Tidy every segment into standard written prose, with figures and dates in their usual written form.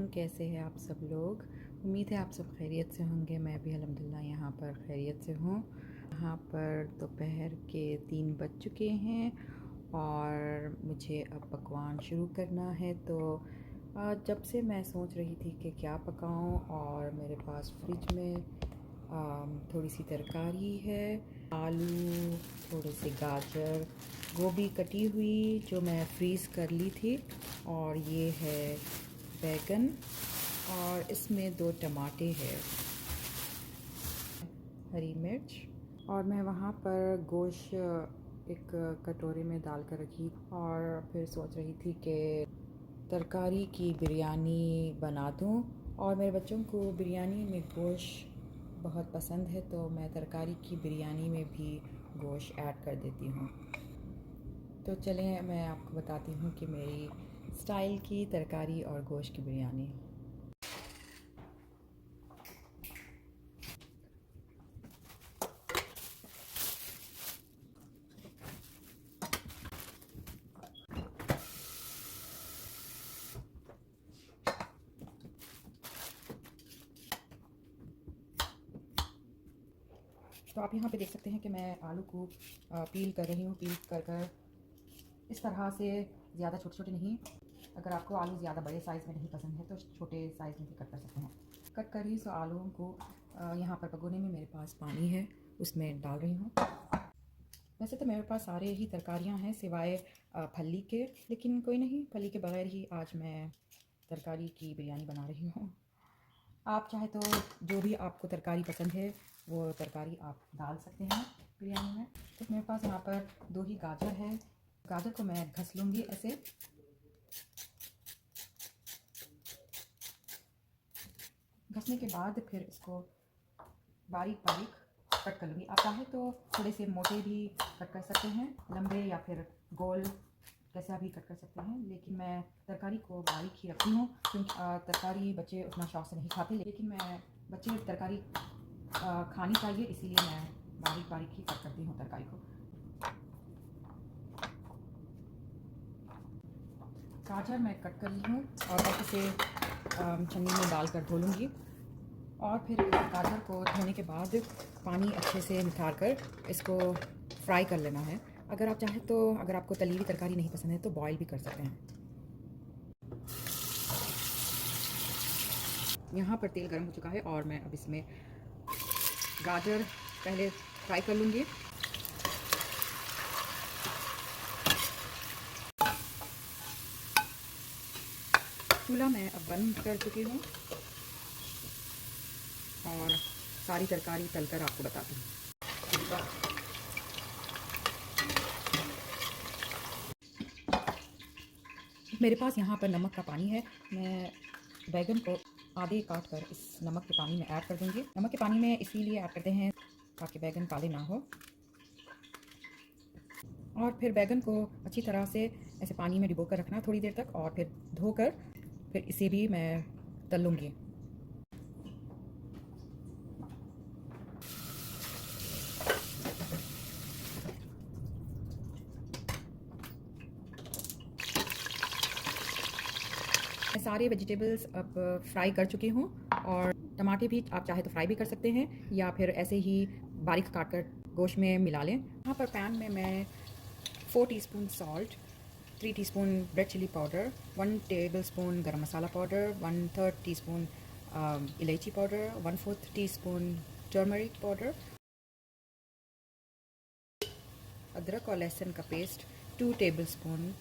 कैसे हैं आप सब लोग। उम्मीद है आप सब खैरियत से होंगे। मैं भी अल्हम्दुलिल्लाह यहाँ पर खैरियत से हूँ। यहाँ पर दोपहर के 3 बज चुके हैं और मुझे अब पकवान शुरू करना है। तो जब से मैं सोच रही थी कि क्या पकाऊं, और मेरे पास फ्रिज में थोड़ी सी तरकारी है, आलू, थोड़े से गाजर, गोभी कटी हुई जो मैं फ्रीज़ कर ली थी, और ये है बैगन, और इसमें 2 टमाटे हैं, हरी मिर्च। और मैं वहाँ पर गोश्त एक कटोरे में डाल कर रखी, और फिर सोच रही थी कि तरकारी की बिरयानी बना दूँ। और मेरे बच्चों को बिरयानी में गोश्त बहुत पसंद है, तो मैं तरकारी की बिरयानी में भी गोश्त ऐड कर देती हूँ। तो चलें मैं आपको बताती हूँ कि मेरी स्टाइल की तरकारी और गोश्त की बिरयानी। तो आप यहाँ पे देख सकते हैं कि मैं आलू को पील कर रही हूँ। पील कर कर इस तरह से, ज़्यादा छोटे छोटे नहीं। अगर आपको आलू ज़्यादा बड़े साइज़ में नहीं पसंद है तो छोटे साइज़ में भी कट कर सकते हैं। कट कर रही, सो आलूओं को यहाँ पर भगोने में मेरे पास पानी है, उसमें डाल रही हूँ। वैसे तो मेरे पास सारे ही तरकारियाँ हैं सिवाय फली के, लेकिन कोई नहीं, फली के बगैर ही आज मैं तरकारी की बिरयानी बना रही हूँ। आप चाहे तो जो भी आपको तरकारी पसंद है वो तरकारी आप डाल सकते हैं बिरयानी में। तो मेरे पास यहाँ पर 2 ही गाजर है। गाजर को मैं घस लूँगी ऐसे। घसने के बाद फिर इसको बारीक बारीक कट कर लूँगी। आप चाहे तो थोड़े से मोटे भी कट कर सकते हैं, लंबे या फिर गोल, कैसा भी कट कर सकते हैं, लेकिन मैं तरकारी को बारीक ही रखती हूँ क्योंकि तरकारी बच्चे उतना शौक से नहीं खाते, लेकिन मैं बच्चे तरकारी खानी चाहिए, इसीलिए मैं बारीक बारीक ही कट करती हूँ तरकारी को। गाजर मैं कट कर ली हूँ और अब इसे छन्नी में डालकर धो लूँगी। और फिर गाजर को धोने के बाद पानी अच्छे से निकाल कर इसको फ्राई कर लेना है। अगर आप चाहें तो, अगर आपको तली हुई तरकारी नहीं पसंद है तो बॉईल भी कर सकते हैं। यहाँ पर तेल गर्म हो चुका है और मैं अब इसमें गाजर पहले फ्राई कर लूँगी। चूल्हा मैं अब बंद कर चुकी हूँ और सारी तरकारी तलकर आपको बताती हूँ। मेरे पास यहाँ पर नमक का पानी है। मैं बैगन को आधे काट कर इस नमक के पानी में ऐड कर दूँगी। नमक के पानी में इसीलिए ऐड करते हैं ताकि बैगन काले ना हो। और फिर बैगन को अच्छी तरह से ऐसे पानी में डुबो कर रखना थोड़ी देर तक, और फिर धोकर फिर इसे भी मैं तल लूँगी। मैं सारे वेजिटेबल्स अब फ्राई कर चुकी हूँ, और टमाटे भी आप चाहे तो फ्राई भी कर सकते हैं या फिर ऐसे ही बारीक काट कर गोश्त में मिला लें। यहाँ पर पैन में मैं 4 teaspoon salt, 3 teaspoon red chilli powder, 1 tablespoon garam masala powder, 1/3 teaspoon इलायची पाउडर, 1/4 टीस्पून टर्मरिक पाउडर, अदरक और लहसुन का पेस्ट 2 टेबलस्पून।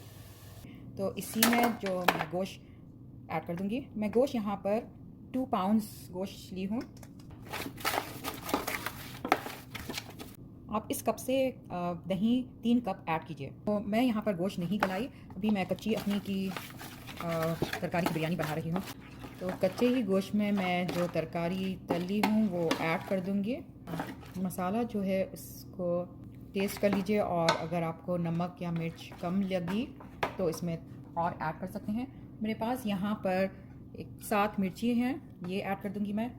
तो इसी में जो मैं गोश्त ऐड कर दूंगी। मैं गोश्त यहाँ पर 2 पाउंड्स गोश्त ली हूँ। आप इस कप से दही 3 कप ऐड कीजिए। तो मैं यहाँ पर गोश्त नहीं गलाई, अभी मैं कच्ची अपनी की तरकारी की बिरयानी बना रही हूँ। तो कच्चे ही गोश्त में मैं जो तरकारी तली हूँ वो ऐड कर दूँगी। मसाला जो है इसको टेस्ट कर लीजिए, और अगर आपको नमक या मिर्च कम लगी तो इसमें और ऐड कर सकते हैं। मेरे पास यहाँ पर 7 मिर्ची हैं, ये ऐड कर दूँगी मैं।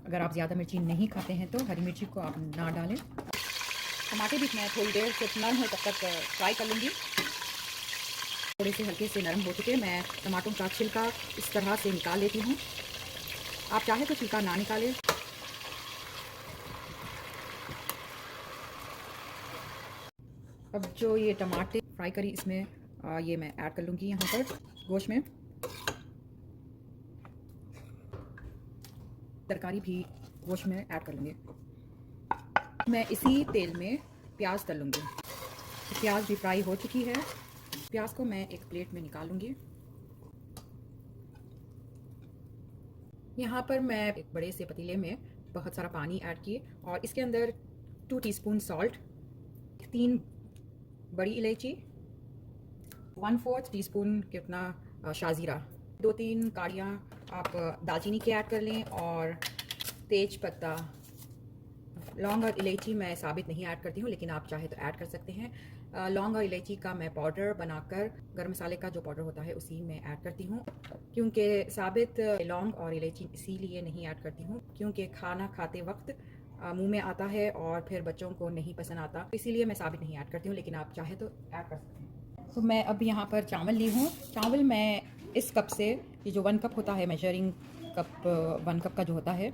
अगर आप ज़्यादा मिर्ची नहीं खाते हैं तो हरी मिर्ची को आप ना डालें। टमाटर भी मैं थोड़ी देर से नरम हो तब तक फ्राई कर लूँगी। थोड़े से हल्के से नरम हो चुके, मैं टमाटरों का छिलका इस तरह से निकाल लेती हूँ। आप चाहे तो छिलका ना निकालें। अब जो ये टमाटर फ्राई करी इसमें ये मैं ऐड कर लूँगी यहाँ पर गोश्त में। तरकारी भी गोश्त में ऐड कर लूँगी। मैं इसी तेल में प्याज तल लूँगी। प्याज भी फ्राई हो चुकी है। प्याज को मैं एक प्लेट में निकाल लूँगी। यहाँ पर मैं एक बड़े से पतीले में बहुत सारा पानी ऐड किए और इसके अंदर 2 टीस्पून सॉल्ट, 3 बड़ी इलायची, 1/4 टीस्पून कितना शाज़ीरा, 2-3 काड़ियाँ आप दालचीनी की ऐड कर लें और तेज पत्ता। लौंग और इलायची मैं साबित नहीं ऐड करती हूँ, लेकिन आप चाहे तो ऐड कर सकते हैं। लौंग और इलायची का मैं पाउडर बनाकर गरम मसाले का जो पाउडर होता है उसी में ऐड करती हूँ, क्योंकि साबित लौंग और इलायची इसीलिए नहीं ऐड करती हूँ क्योंकि खाना खाते वक्त मुंह में आता है और फिर बच्चों को नहीं पसंद आता, इसीलिए मैं साबित नहीं ऐड करती हूँ, लेकिन आप चाहे तो ऐड कर सकते हैं। तो मैं अब यहाँ पर चावल ली हूँ। चावल मैं इस कप से, ये जो 1 कप होता है मेजरिंग कप, 1 कप का जो होता है,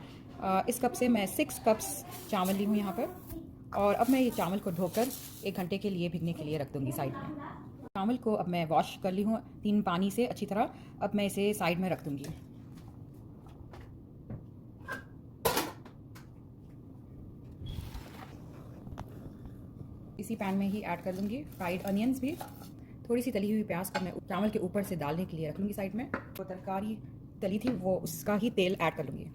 इस कप से मैं 6 कप्स चावल ली हूँ यहाँ पर। और अब मैं ये चावल को धोकर 1 घंटे के लिए भिगने के लिए रख दूँगी साइड में। चावल को अब मैं वॉश कर ली हूँ 3 पानी से अच्छी तरह। अब मैं इसे साइड में रख दूँगी। इसी पैन में ही ऐड कर दूँगी फ्राइड अनियंस भी। थोड़ी सी तली हुई प्याज को मैं चावल के ऊपर से डालने के लिए रख लूँगी साइड में। तो तरकारी तली थी वो उसका ही तेल ऐड कर लूँगी।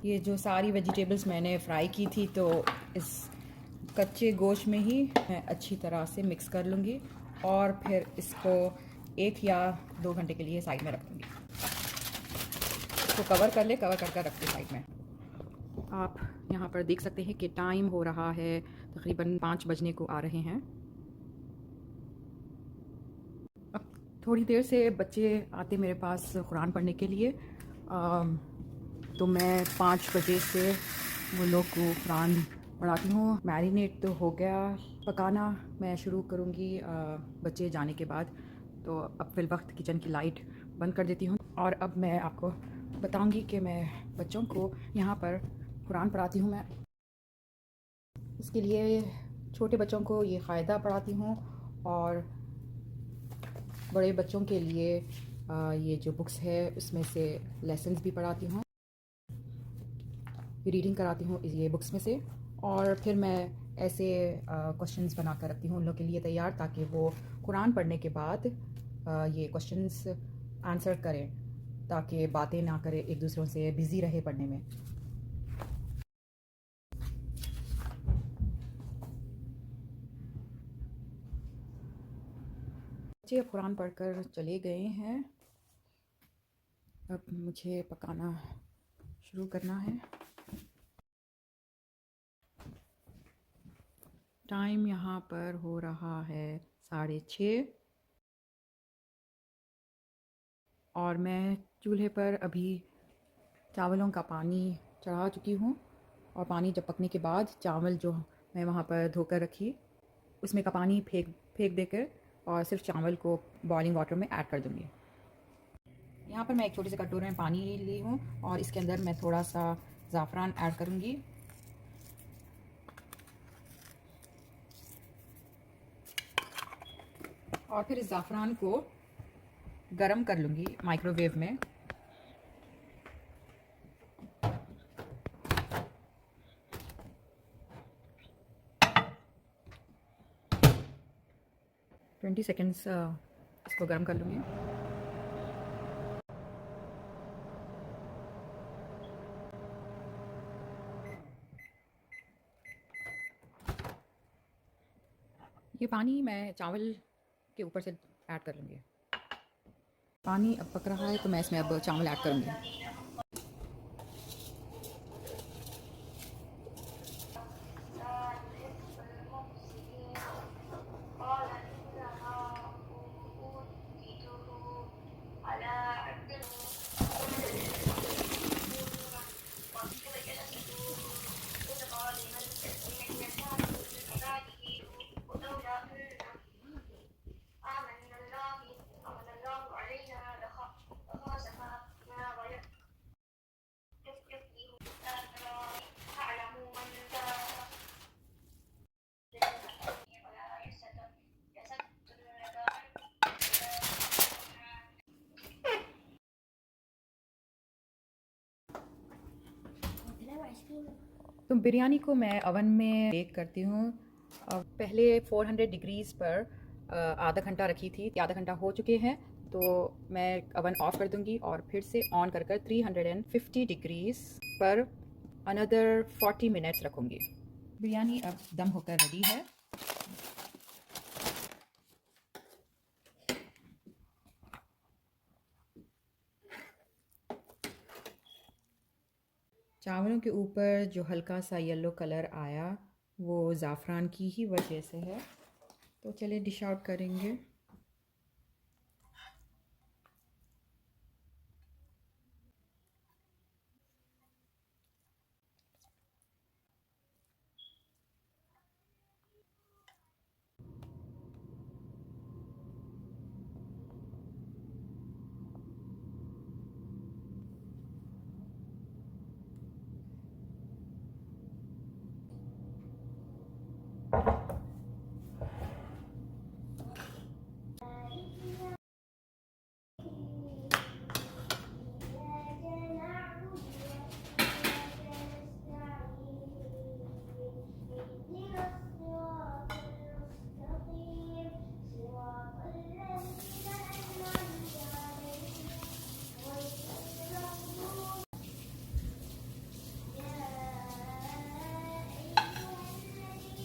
ये जो सारी वेजिटेबल्स मैंने फ्राई की थी तो इस कच्चे गोश्त में ही मैं अच्छी तरह से मिक्स कर लूँगी और फिर इसको 1 या 2 घंटे के लिए साइड में रख दूँगी। तो कवर कर ले, कवर कर रख दे साइड में। आप यहाँ पर देख सकते हैं कि टाइम हो रहा है, तकरीबन 5 बजने को आ रहे हैं। अब थोड़ी देर से बच्चे आते मेरे पास कुरान पढ़ने के लिए, तो मैं 5 बजे से वो लोग को कुरान पढ़ाती हूँ। मैरिनेट तो हो गया, पकाना मैं शुरू करूँगी बच्चे जाने के बाद। तो अब फिल वक्त किचन की लाइट बंद कर देती हूँ और अब मैं आपको बताऊँगी कि मैं बच्चों को यहाँ पर कुरान पढ़ाती हूँ। मैं इसके लिए छोटे बच्चों को ये क़ायदा पढ़ाती हूँ और बड़े बच्चों के लिए ये जो बुक्स है उसमें से लेसन्स भी पढ़ाती हूँ, रीडिंग कराती हूँ ये बुक्स में से। और फिर मैं ऐसे क्वेश्चंस बना कर रखती हूँ उन लोग के लिए तैयार, ताकि वो कुरान पढ़ने के बाद ये क्वेश्चंस आंसर करें, ताकि बातें ना करें एक दूसरों से, बिज़ी रहे पढ़ने में। बच्चे अब कुरान पढ़कर चले गए हैं। अब मुझे पकाना शुरू करना है। टाइम यहाँ पर हो रहा है 6:30 और मैं चूल्हे पर अभी चावलों का पानी चढ़ा चुकी हूँ। और पानी जब पकने के बाद चावल जो मैं वहाँ पर धोकर रखी उसमें का पानी फेंक देकर और सिर्फ चावल को बॉइलिंग वाटर में ऐड कर दूँगी। यहाँ पर मैं एक छोटे से कटोरे में पानी ली हूँ और इसके अंदर मैं थोड़ा सा ज़ाफ़रान ऐड करूँगी। और फिर इस ज़ाफ़रान को गरम कर लूँगी माइक्रोवेव में। ट्वेंटी सेकेंड्स इसको गरम कर लूँगी। ये पानी मैं चावल के ऊपर से ऐड कर लूँगी। पानी अब पक रहा है तो मैं इसमें अब चावल ऐड करूँगी। तो बिरयानी को मैं ओवन में बेक करती हूँ। पहले 400 डिग्रीज़ पर आधा घंटा रखी थी। आधा घंटा हो चुके हैं तो मैं ओवन ऑफ़ कर दूँगी और फिर से ऑन कर 350 डिग्रीज़ पर अनदर 40 मिनट्स रखूँगी। बिरयानी अब दम होकर रेडी है। चावलों के ऊपर जो हल्का सा येलो कलर आया वो ज़ाफ़रान की ही वजह से है। तो चलिए डिश आउट करेंगे।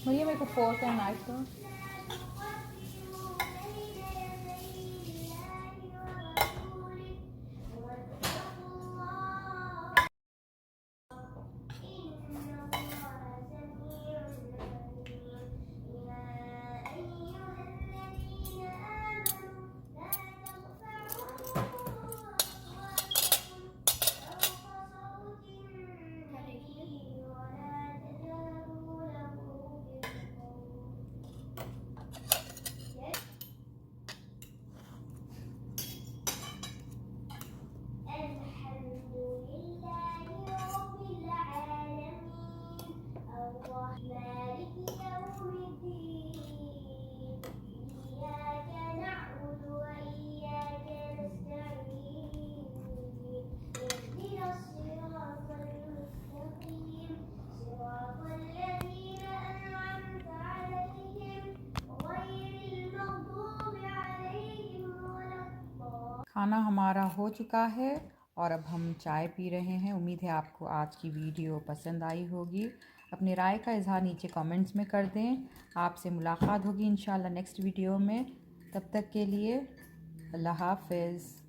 भैया मेरे को फोर्क एंड नाइफ दो। खाना हमारा हो चुका है और अब हम चाय पी रहे हैं। उम्मीद है आपको आज की वीडियो पसंद आई होगी। अपनी राय का इज़हार नीचे कमेंट्स में कर दें। आपसे मुलाकात होगी इंशाल्लाह नेक्स्ट वीडियो में। तब तक के लिए अल्लाह हाफ़िज़।